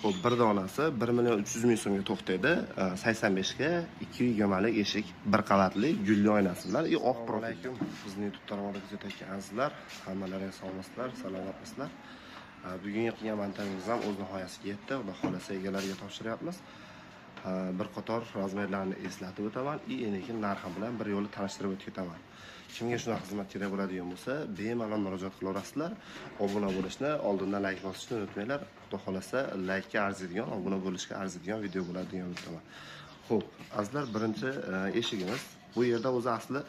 Xo'p, bir donasi 1.300.000 so'mga to'xtaydi. 85 ga 220 lik eshik, bir qavatli gulli oynasi bilan oq profil. Bizning YouTube tarmog'iga kuzatayotgansizlar. Hammalaringiz sog'misizlar, salomatmisizlar. Bugungi qilgan montajimiz ham o'z nihoyasiga yetdi. Xudo xolasa egalariga topshiryapmiz. Bir qator razmerlarni eslatib o'taman, lekin narxi bilan bir yo'li tanishtirib o'tib ketaman. Kimga shunaqa xizmat kerak bo'ladigan bo'lsa, bemalol murojaat qilaverasizlar. Obuna bo'lishni, oldindan like bosishni unutmanglar. Xudo xolasa like ga arziydigan, obuna bo'lishga arziydigan video bo'ladi degan umiddaman. Xo'p, azizlar, birinchi eshigimiz. Bu yerda o'zi asli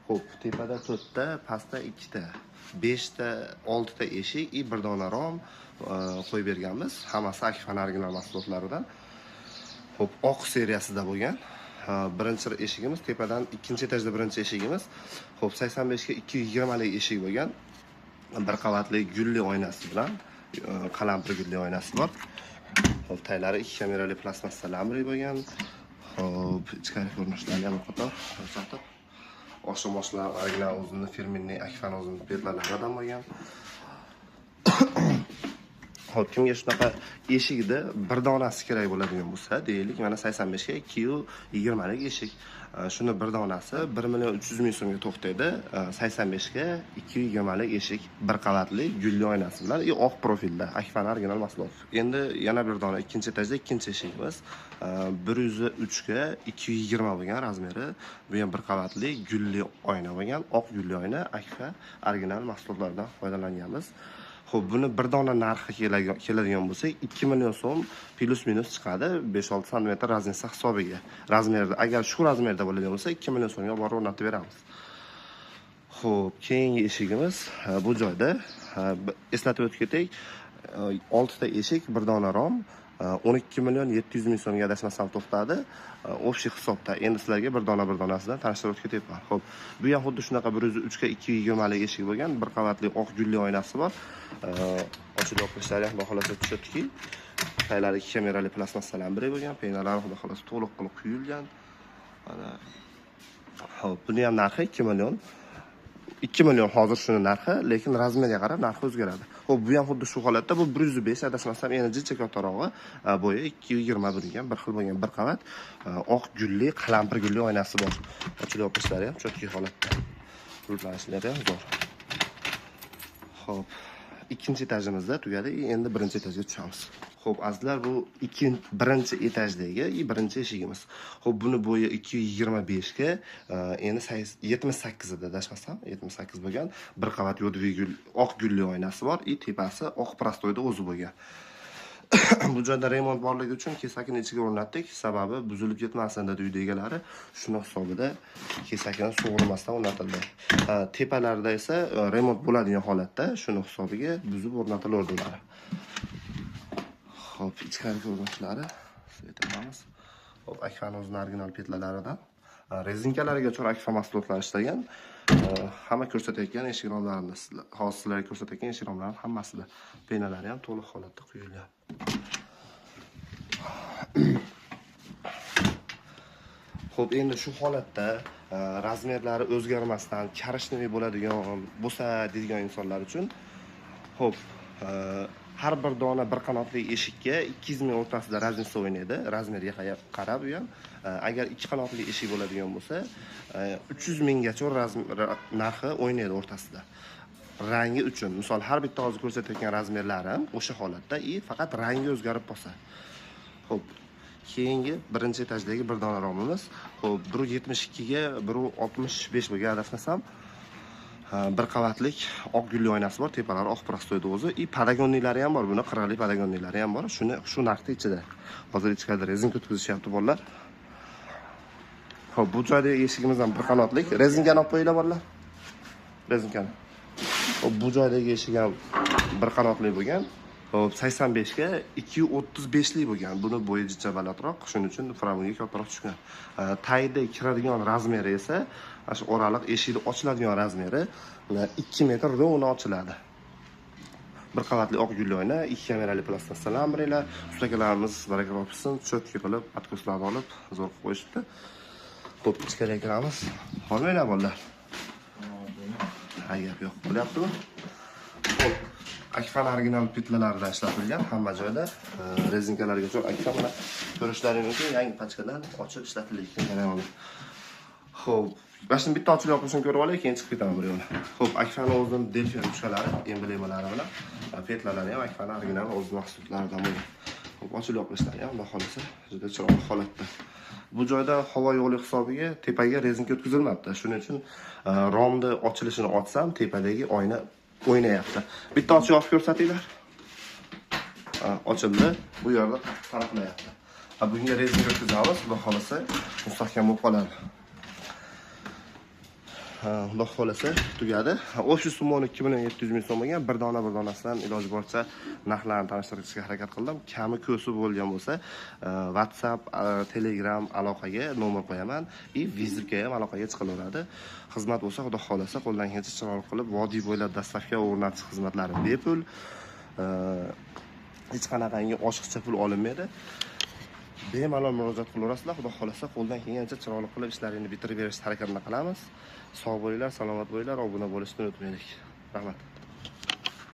xo'p, tepada 4 ta, pastda 2 ta, 5 ta, 6 ta eshik, bir dona rom qo'yib berganmiz. Hammasi Akfan original mahsulotlaridan. Xo'p, oq seriyasida bo'lgan. Birinchi eshigimiz tepadan, ikkinchi etajda birinchi eshigimiz. Xo'p, 85 ga 220 lik eshik bo'lgan. Bir qavatli gulli oynasi bilan, qalampir gulli oynasi bor. Xo'p, taylari 2 kamerali plastmassa lamri bo'lgan. Xo'p, ichkari ko'rinishlari ham qator ko'rsatib. Oshmoshlar original o'zining firmenniy Akfan o'zining petlalaridan bo'lgan. Xo'p, kimga shunaqa eshikda bir donasi kerak bo'ladigan bo'lsa, deylik, mana 85 ga 220 lik eshik. Shuni bir donasi 1.300.000 so'mga to'xtaydi. 85 ga 220 lik eshik, bir qavatli gulli oynasi bilan oq profilda Akfan original mahsulot. Endi yana bir dona ikkinchi etajda ikkinchi eshigimiz 103 ga 220 bo'lgan razmeri. Bu ham bir qavatli gulli oyna bo'lgan, oq gulli oyna Akfan original mahsulotlaridan foydalanganmiz. Xo'p, buni bir dona narxi keladigan bo'lsa, 2 million so'm plus minus chiqadi 5-6 sm razmeri hisobiga. Razmerda, agar shu razmerda bo'ladigan bo'lsa, 2 million so'mga borib o'rnatib beramiz. Xo'p, keyingi eshigimiz bu joyda eslatib o'tib ketaylik. 6 ta eshik, bir dona rom, 12.700.000 so'mga adashmasam to'xtadi. O'sha hisobda endi sizlarga bir donasidan tanishtirib o'tib ketyapman. Xo'p, bu ham xuddi shunaqa 103 ga 220 lik eshik bo'lgan, bir qavatli oq gulli oynasi bor. Ochib yopishlari ham xohlasa tushadiki, taylari 2 kamerali plastmassa lamri bo'lgan, penalari xudo xolasa to'liq qilib quyilgan. Mana xo'p, buni ham narxi 2 million. 2 million hozir shuni narxi, lekin razmeriga qarab narxi o'zgaradi. Xo'p, bu ham xuddi shu holatda, bu 105 adashmasam, yana jicha kattarog'i, bo'yi 220 bo'lgan, bir xil bo'lgan, bir qavat oq gulli, qalampir gulli oynasi bor. Ochilib yopishlari ham chotki holatda. Rutlanishlari ham zo'r. Xo'p, ikkinchi etajimizda tugadi, endi birinchi etajga tushamiz. Xo'p, azizlar, bu birinchi etajdagi birinchi eshigimiz. Xo'p, buni bo'yi 225 ga, endi 78 da adashmasam, 78 bo'lgan, bir qavat yodviy oq gulli oynasi bor, tepasi oq prostoyda o'zi bo'lgan. Bu joyda remont borligi uchun kesakini ichiga o'rnatdik, sababi buzilib ketmasin dedi uyda egalari. Shuni hisobida kesakini sug'urmasdan o'rnatildi. Tepalarida esa remont bo'ladigan holatda shuni hisobiga buzib o'rnatiladi ular. Xo'p, ichkari ko'rinishlari aytamiz. Xo'p, Akfan o'zining original petlalaridan. Rezinkalariga cho'ra Akfan mahsulotlari ishlagan. Hamma ko'rsatayotgan eshik romlarini, hozir sizlarga ko'rsatayotgan eshik romlarining hammasida penalari ham to'liq holatda quyilgan. Xo'p, endi shu holatda razmerlari o'zgarmasdan karishniy bo'ladigan bo'lsa deydigan insonlar uchun xo'p, har bir dona bir qanotli eshikka 200 ming o'rtasida razmerda o'ynaydi, razmeriga qarab u ham. Agar ikki qanotli eshik bo'ladigan bo'lsa, 300 minggacha narxi o'ynaydi o'rtasida. Rangi uchun, misol har bitta hozir ko'rsatayotgan razmerlarim o'sha holatda, faqat rangi o'zgarib qolsa. Xo'p, keyingi birinchi etajdagi bir dona romimiz. Xo'p, 172 ga 165 bo'lgan adashmasam, bir qavatlik oq gulli oynasi bor, tepalari oq prostoyda o'zi, padagonniylari ham bor, buni qirg'ali padagonniylari ham bor. Shu narxda ichida. Hozir ichkarida rezinka o'tkazishyapti bolalar. Xo'p, bu joyda eshigimiz ham bir qanotlik. Rezinkani olib qo'yinglar bolalar. Rezinkani. Xo'p, bu joydagi eshik ham bir qanotli bo'lgan. Xo'p, 85 ga 235 lik bo'lgan. Buni bo'yi jicha balandroq, shuning uchun framunga kattaroq tushgan. Tayda kiradigan razmeri esa, shu oraliq eshikni ochiladigan razmeri 2 metr rovna ochiladi. Bir qavatli oq gulli oyna, 2 kamerali plastmassa lamrilar, ustakalarimiz baraka topsin, chotki qilib, atkoslarni olib, zo'r qilib qo'yishibdi. Xo'p, ichkariga kiramiz. Olmaylar bolalar. Hayır, yo'q. Bo'lyaptimi? Xo'p. Akfan original petlalarida ishlatilgan, hamma joyda rezinkalarga zo'r Akfan mana ko'rishlaringiz mumkin, yangi pachkadan ochib ishlatilayotgan jarayonlar. Xo'p, bashim bitta ochib yopishini ko'rib olaylik, keyin chiqib ketaman bir yo'l. Xo'p, Akfanning o'zining delfin uchalari, emblemalari bilan petlalari ham Akfan original o'z mahsulotlaridan bo'lgan. Xo'p, ochib yopishlari ham xudo xolasa juda chiroyli holatda. Bu joyda havo yo'li hisobiga tepaga rezinka o'tkazilmabdi. Shuning uchun romni ochilishini ochsam, tepadagi oyna o'ynayapti. Bitta ochib yopib ko'rsatinglar. Ochildi. Bu yerda taraqlayapti. Bunga rezinka o'tkazamiz, xudo xolasa mustahkam bo'lib qoladi. Xudo xolasa tugadi. Ofis sumoni 2700 ming so'm bo'lgan. Bir donasidan iloji boricha narxlarni tanishtirishga harakat qildim. Kami ko'si bo'lgan bo'lsa, WhatsApp, Telegram aloqaga nomer qo'yaman. Vizitga ham aloqaga chiqilaveradi. Xizmat bo'lsa, xudo xolasa qo'ldan kelgancha chiroyli qilib, vodiy bo'ylab dastavka o'rnatish xizmatlari bepul. Hech qanaqangi oshiqcha pul olinmaydi. Bemalol murojaat qilaverasizlar. Xudo xolasa qo'ldan kelgancha chiroyli qilib ishlaringizni bitirib berishga harakatini qilamiz. Sog' bo'linglar, salomat bo'linglar, obuna bo'lishni unutmaylik. Rahmat.